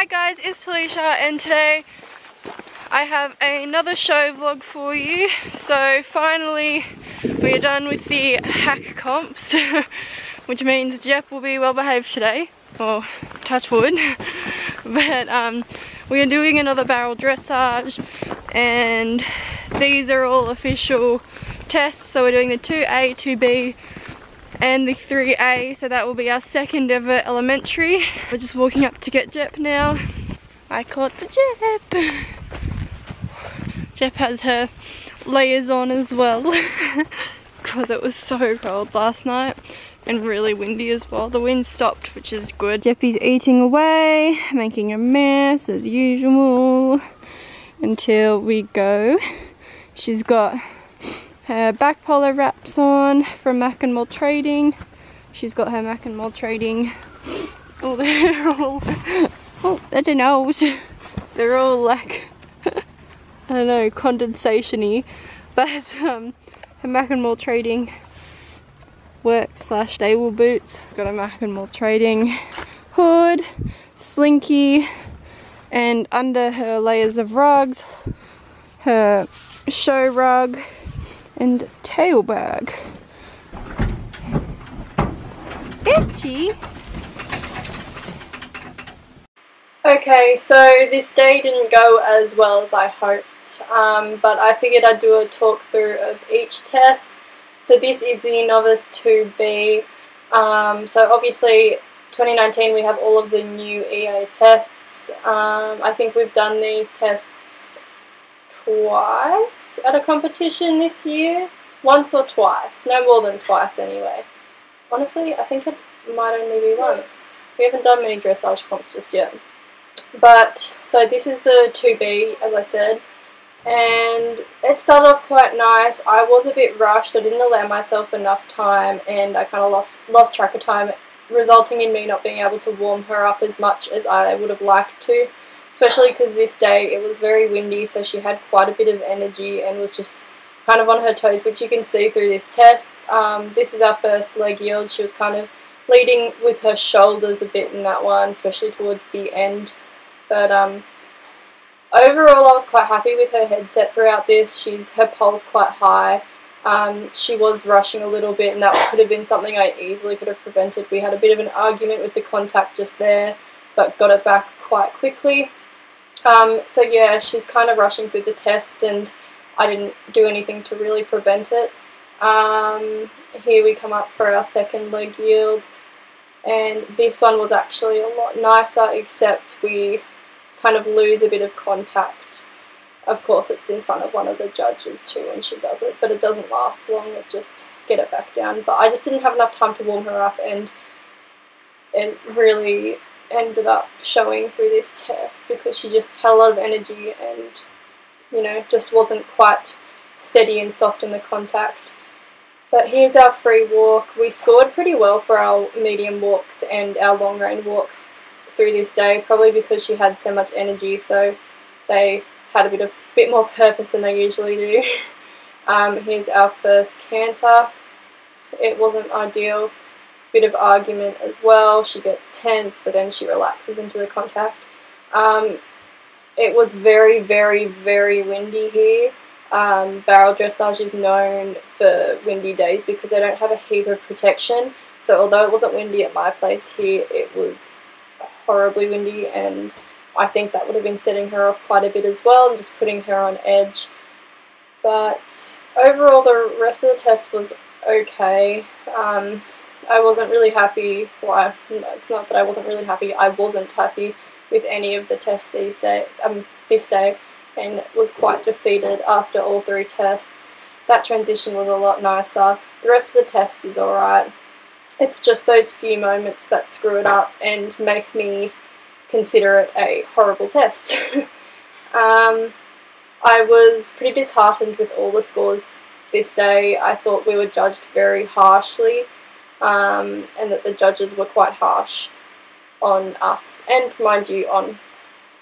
Hi guys, it's Talicia and today I have another show vlog for you. So finally we are done with the hack comps which means Jeff will be well behaved today, or touch wood. But we are doing another barrel dressage and these are all official tests. So we're doing the 2A, 2B and the 3A, so that will be our second ever elementary. We're just walking up to get Jep now. I caught the Jep. Jep has her layers on as well because it was so cold last night and really windy as well. The wind stopped, which is good. Jeppy's eating away, making a mess as usual until we go. She's got her back polo wraps on from Mac and More Trading. She's got her Mac and More Trading. Oh, they're all, oh, that's a nose. They're all like, I don't know, condensation-y. But her Mac and More Trading work / stable boots. Got a Mac and More Trading hood, slinky, and under her layers of rugs, her show rug and tail bag. Itchy. Okay, so this day didn't go as well as I hoped, but I figured I'd do a talk through of each test. So this is the Novice 2B. So obviously 2019 we have all of the new EA tests. I think we've done these tests twice at a competition this year. Once or twice, no more than twice anyway. Honestly, I think it might only be once. We haven't done many dressage comps just yet. But, so this is the 2B, as I said, and it started off quite nice. I was a bit rushed, I didn't allow myself enough time, and I kind of lost track of time, resulting in me not being able to warm her up as much as I would have liked to. Especially because this day it was very windy, so she had quite a bit of energy and was just kind of on her toes, which you can see through this test. This is our first leg yield. She was kind of leading with her shoulders a bit in that one, especially towards the end. But overall I was quite happy with her headset throughout this. Her pulse quite high. She was rushing a little bit and that could have been something I easily could have prevented. We had a bit of an argument with the contact just there, but got it back quite quickly. So yeah, she's kind of rushing through the test and I didn't do anything to really prevent it. Here we come up for our second leg yield, and this one was actually a lot nicer, except we kind of lose a bit of contact. Of course it's in front of one of the judges too when she does it, but it doesn't last long, it just get it back down. But I just didn't have enough time to warm her up, and it really ended up showing through this test because she just had a lot of energy and, you know, just wasn't quite steady and soft in the contact. But here's our free walk. We scored pretty well for our medium walks and our long range walks through this day, probably because she had so much energy, so they had a bit more purpose than they usually do. Here's our first canter. It wasn't ideal. Bit of argument as well. She gets tense, but then she relaxes into the contact. It was very, very, very windy here. Barrel dressage is known for windy days because they don't have a heap of protection. So although it wasn't windy at my place here, it was horribly windy, and I think that would have been setting her off quite a bit as well and just putting her on edge. But overall the rest of the test was okay. I wasn't really happy, well, no, it's not that I wasn't really happy, I wasn't happy with any of the tests this day, and was quite defeated after all three tests. That transition was a lot nicer. The rest of the test is alright. It's just those few moments that screw it up and make me consider it a horrible test. I was pretty disheartened with all the scores this day. I thought we were judged very harshly. And that the judges were quite harsh on us, and mind you, on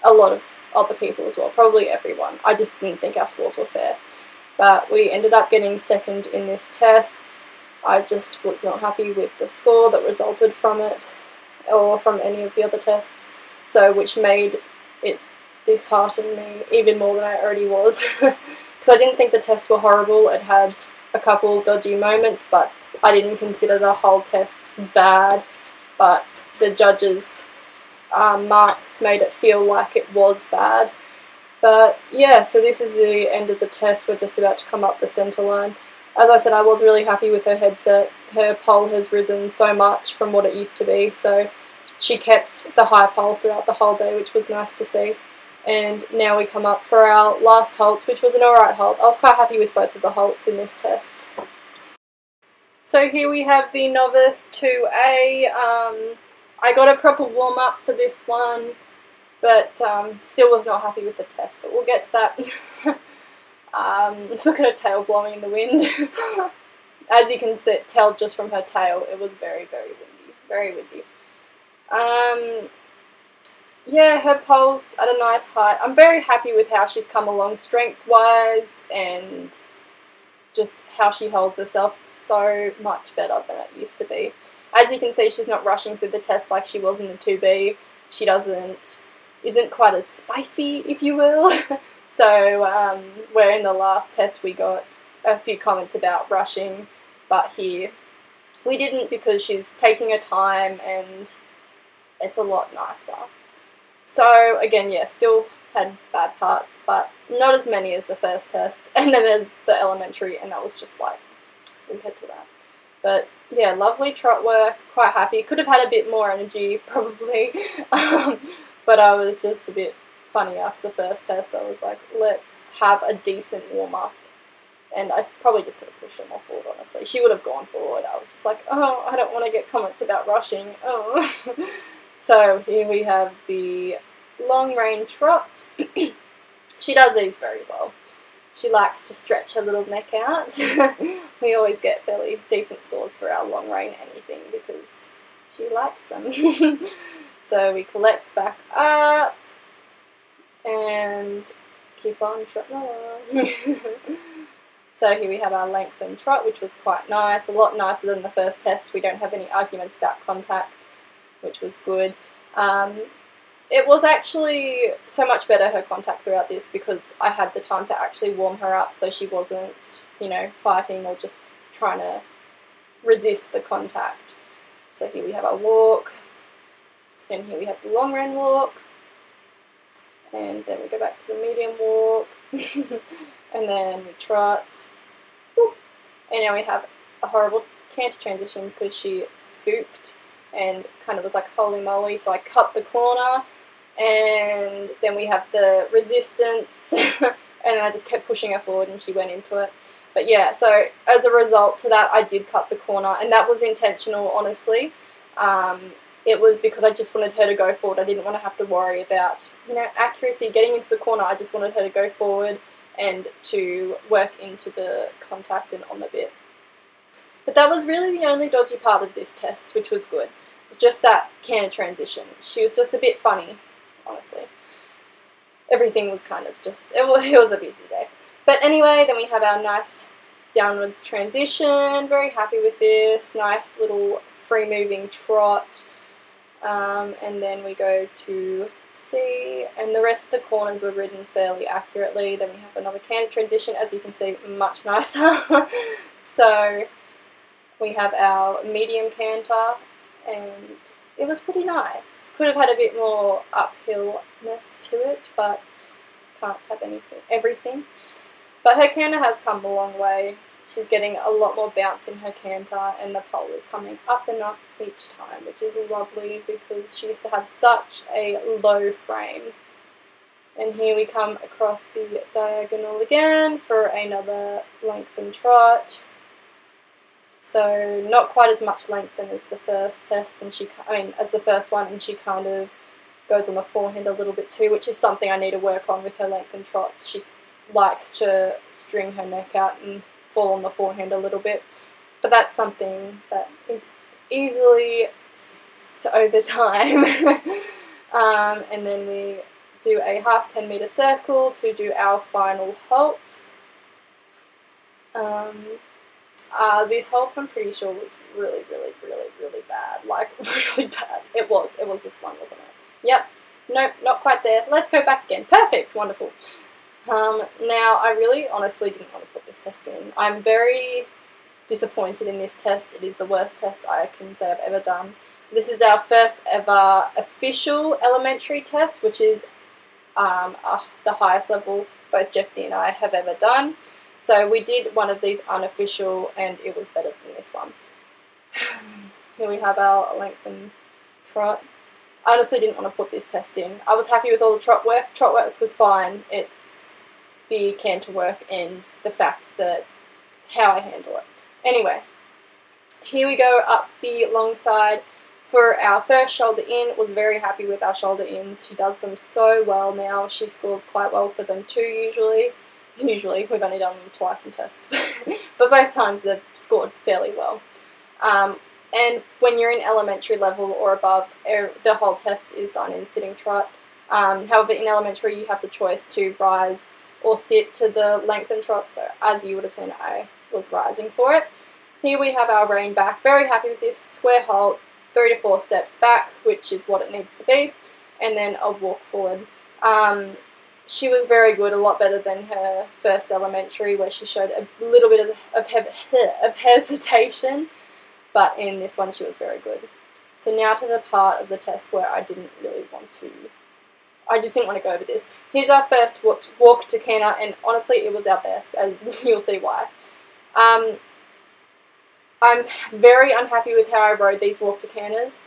a lot of other people as well, probably everyone. I just didn't think our scores were fair. But we ended up getting second in this test. I just was not happy with the score that resulted from it, or from any of the other tests. so which made it dishearten me even more than I already was, because I didn't think the tests were horrible. It had a couple dodgy moments, but I didn't consider the whole tests bad, but the judges' marks made it feel like it was bad. But yeah, so this is the end of the test. We're just about to come up the centre line. As I said, I was really happy with her headset. Her poll has risen so much from what it used to be, so she kept the high poll throughout the whole day, which was nice to see. And now we come up for our last halt, which was an alright halt. I was quite happy with both of the halts in this test. So here we have the Novice 2A. I got a proper warm-up for this one, but still was not happy with the test, but we'll get to that. Look at her tail blowing in the wind. As you can tell just from her tail, it was very, very windy. Very windy. Yeah, her pole's at a nice height. I'm very happy with how she's come along strength-wise and just how she holds herself. So much better than it used to be. As you can see, she's not rushing through the tests like she was in the 2B. She isn't quite as spicy, if you will. So, where in the last test we got a few comments about rushing, but here we didn't, because she's taking her time and it's a lot nicer. So again, yeah, still had bad parts, but not as many as the first test. And then there's the elementary, and that was just like, we'll get to that. But yeah, lovely trot work, quite happy. Could have had a bit more energy, probably, but I was just a bit funny after the first test. I was like, let's have a decent warm-up. And I probably just could have pushed her more forward, honestly. She would have gone forward. I was just like, oh, I don't want to get comments about rushing. Oh. So here we have the long rein trot. She does these very well. She likes to stretch her little neck out. We always get fairly decent scores for our long rein anything because she likes them. So we collect back up and keep on trotting along. So here we have our lengthened trot, which was quite nice, a lot nicer than the first test. We don't have any arguments about contact, which was good. It was actually so much better, her contact throughout this, because I had the time to actually warm her up, so she wasn't, you know, fighting or just trying to resist the contact. So here we have our walk, and here we have the long rein walk, and then we go back to the medium walk, and then we trot, and now we have a horrible canter transition because she spooked and kind of was like holy moly, so I cut the corner, and then we have the resistance, and then I just kept pushing her forward and she went into it. But yeah, so as a result to that, I did cut the corner, and that was intentional, honestly. It was because I just wanted her to go forward. I didn't want to have to worry about, you know, accuracy, getting into the corner. I just wanted her to go forward and to work into the contact and on the bit. But that was really the only dodgy part of this test, which was good. It was just that canter transition. She was just a bit funny, honestly. Everything was kind of just, it was a busy day. But anyway, then we have our nice downwards transition. Very happy with this. Nice little free moving trot. And then we go to C, and the rest of the corners were ridden fairly accurately. Then we have another canter transition, as you can see, much nicer. So we have our medium canter, and it was pretty nice. Could have had a bit more uphillness to it, but can't have everything. But her canter has come a long way. She's getting a lot more bounce in her canter, and the pole is coming up and up each time, which is lovely because she used to have such a low frame. And here we come across the diagonal again for another lengthened trot. So not quite as much lengthen as the first test, and as the first one, and she kind of goes on the forehand a little bit too, which is something I need to work on with her lengthened trots. She likes to string her neck out and fall on the forehand a little bit, but that's something that is easily fixed over time. And then we do a half 10-meter circle to do our final halt. This halt, I'm pretty sure, was really, really, really, really bad. Like, really bad. It was this one, wasn't it? Yep, nope, not quite there. Let's go back again. Perfect, wonderful. Now, I really honestly didn't want to put this test in. I'm very disappointed in this test. It is the worst test I can say I've ever done. So this is our first ever official elementary test, which is the highest level both Jeopardy and I have ever done. So we did one of these unofficial and it was better than this one. Here we have our length and trot. I honestly didn't want to put this test in. I was happy with all the trot work. Trot work was fine. It's the canter work and the fact that how I handle it. Anyway, here we go up the long side. For our first shoulder in, was very happy with our shoulder ins. She does them so well now. She scores quite well for them too usually. Usually, we've only done them twice in tests. But both times they've scored fairly well. And when you're in elementary level or above, the whole test is done in sitting trot. However, in elementary you have the choice to rise or sit to the length and trot, so as you would have seen, I was rising for it. Here we have our rein back. Very happy with this. Square halt, 3 to 4 steps back, which is what it needs to be, and then a walk forward. She was very good, a lot better than her first elementary, where she showed a little bit of hesitation, but in this one she was very good. So now to the part of the test where I didn't really want to, I just didn't want to go over this. Here's our first walk to canter, and honestly it was our best, as you'll see why. I'm very unhappy with how I rode these walk to canters.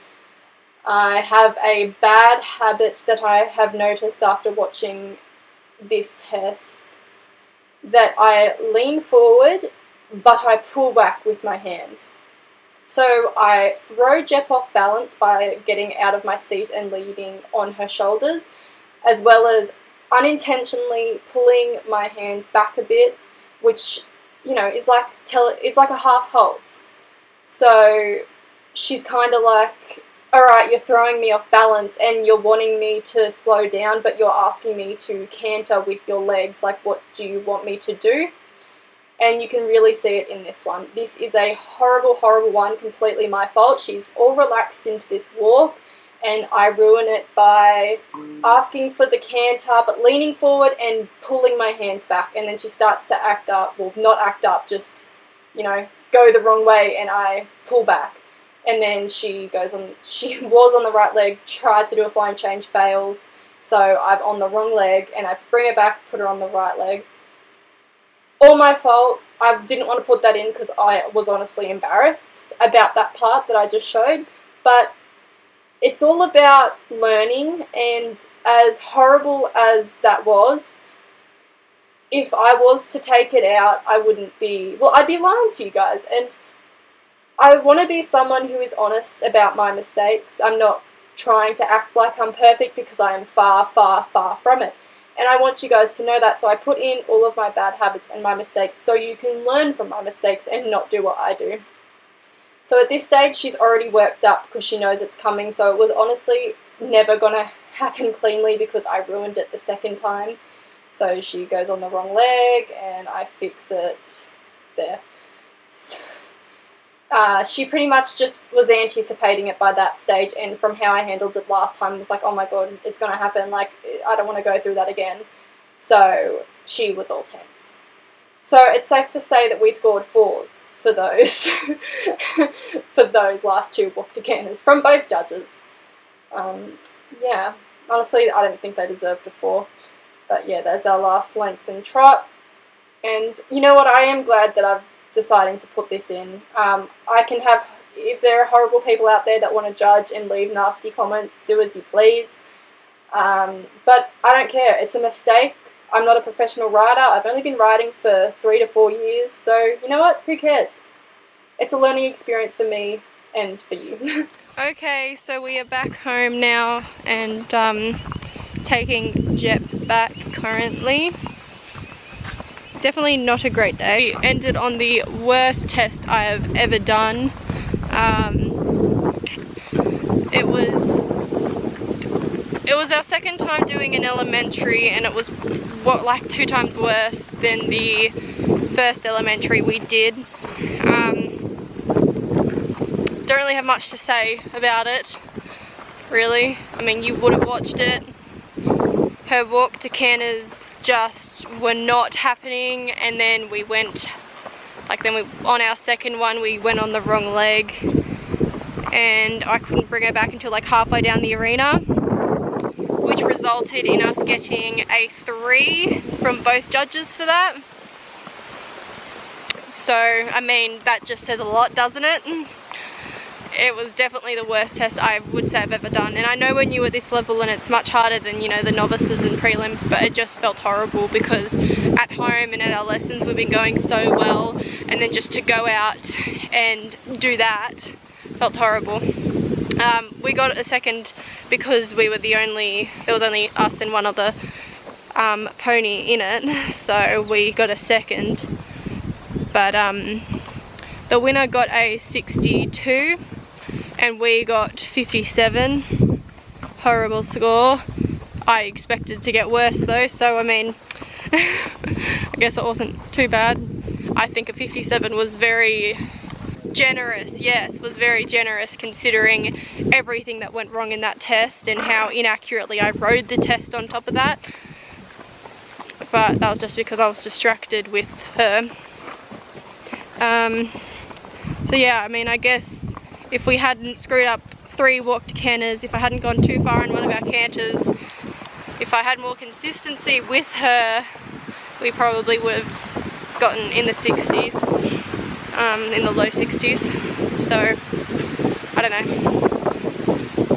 I have a bad habit that I have noticed after watching this test, that I lean forward but I pull back with my hands. So I throw Jep off balance by getting out of my seat and leaning on her shoulders, as well as unintentionally pulling my hands back a bit, which, you know, is like a half halt. So she's kind of like, alright, you're throwing me off balance and you're wanting me to slow down, but you're asking me to canter with your legs, like what do you want me to do? And you can really see it in this one. This is a horrible, horrible one, completely my fault. She's all relaxed into this walk, and I ruin it by asking for the canter, but leaning forward and pulling my hands back, and then she starts to act up, well, not act up, just, you know, go the wrong way, and I pull back. And then she was on the right leg, tries to do a flying change, fails, so I'm on the wrong leg, and I bring her back, put her on the right leg. All my fault. I didn't want to put that in because I was honestly embarrassed about that part that I just showed, but it's all about learning, and as horrible as that was, if I was to take it out, I wouldn't be, well, I'd be lying to you guys, and I want to be someone who is honest about my mistakes. I'm not trying to act like I'm perfect because I am far, far, far from it. And I want you guys to know that, so I put in all of my bad habits and my mistakes so you can learn from my mistakes and not do what I do. So at this stage, she's already worked up because she knows it's coming, so it was honestly never going to happen cleanly because I ruined it the second time. So she goes on the wrong leg, and I fix it there. She pretty much just was anticipating it by that stage, and from how I handled it last time, was like, oh my god, it's going to happen, like, I don't want to go through that again. So she was all tense. So it's safe to say that we scored 4s for those, for those last 2 walk to canters from both judges. Yeah, honestly, I don't think they deserved a 4. But yeah, there's our last length and trot. And you know what, I am glad that I've deciding to put this in. I can have, if there are horrible people out there that want to judge and leave nasty comments, do as you please. But I don't care. It's a mistake. I'm not a professional rider. I've only been riding for 3 to 4 years, so you know what? Who cares? It's a learning experience for me and for you. Okay, so we are back home now and taking Jep back currently. Definitely not a great day. We ended on the worst test I have ever done. It was our second time doing an elementary, and it was like 2 times worse than the first elementary we did. Don't really have much to say about it. really. I mean, you would have watched it. Her walk to canters just were not happening, and then we went, on our second one we went on the wrong leg, and I couldn't bring her back until like halfway down the arena, which resulted in us getting a 3 from both judges for that. So, I mean, that just says a lot, doesn't it? It was definitely the worst test I would say I've ever done. And I know we're new at this level and it's much harder than, you know, the novices and prelims, but it just felt horrible because at home and at our lessons we've been going so well, and then just to go out and do that felt horrible. We got a second because we were there was only us and one other pony in it, so we got a second. But the winner got a 62 and we got 57. Horrible score. I expected to get worse though, so I mean, I guess it wasn't too bad. I think a 57 was very generous, yes, was very generous considering everything that went wrong in that test and how inaccurately I rode the test on top of that. But that was just because I was distracted with her. So yeah, I mean, I guess if we hadn't screwed up 3 walk to canters, if I hadn't gone too far in one of our canters, if I had more consistency with her, we probably would have gotten in the 60s, in the low 60s. So, I don't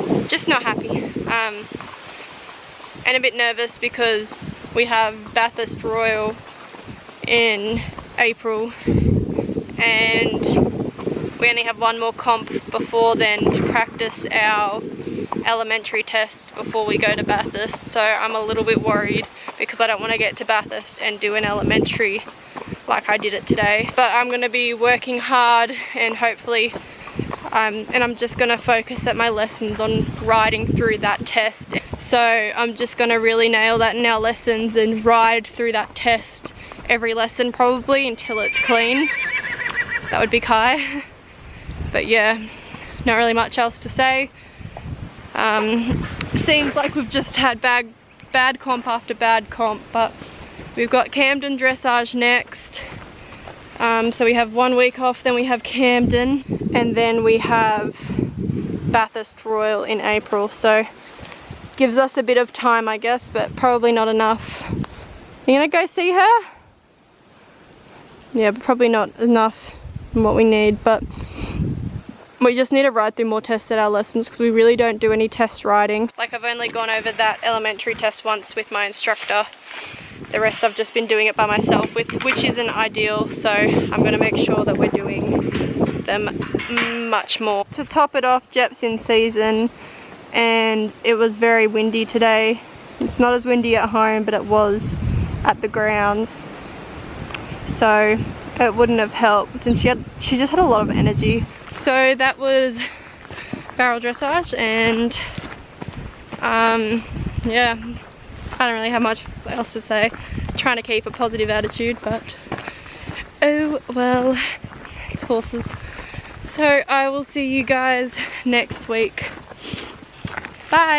know, just not happy, and a bit nervous because we have Bathurst Royal in April, and we only have one more comp before then to practice our elementary tests before we go to Bathurst. So I'm a little bit worried because I don't want to get to Bathurst and do an elementary like I did it today. But I'm going to be working hard and hopefully, and I'm just going to focus at my lessons on riding through that test. So I'm just going to really nail that in our lessons and ride through that test every lesson probably until it's clean. That would be Kai. But yeah, not really much else to say. Seems like we've just had bad comp after bad comp, but we've got Camden Dressage next. So we have 1 week off, then we have Camden, and then we have Bathurst Royal in April. So gives us a bit of time, I guess, but probably not enough. You gonna go see her? Yeah, but probably not enough than what we need, but we just need to ride through more tests at our lessons because we really don't do any test riding. Like, I've only gone over that elementary test once with my instructor. The rest I've just been doing it by myself, which isn't ideal, so I'm going to make sure that we're doing them much more. To top it off, Jep's in season and it was very windy today. It's not as windy at home, but it was at the grounds. So it wouldn't have helped, and she just had a lot of energy. So that was Bowral Dressage, and yeah, I don't really have much else to say. Trying to keep a positive attitude, but oh well, it's horses. So I will see you guys next week. Bye!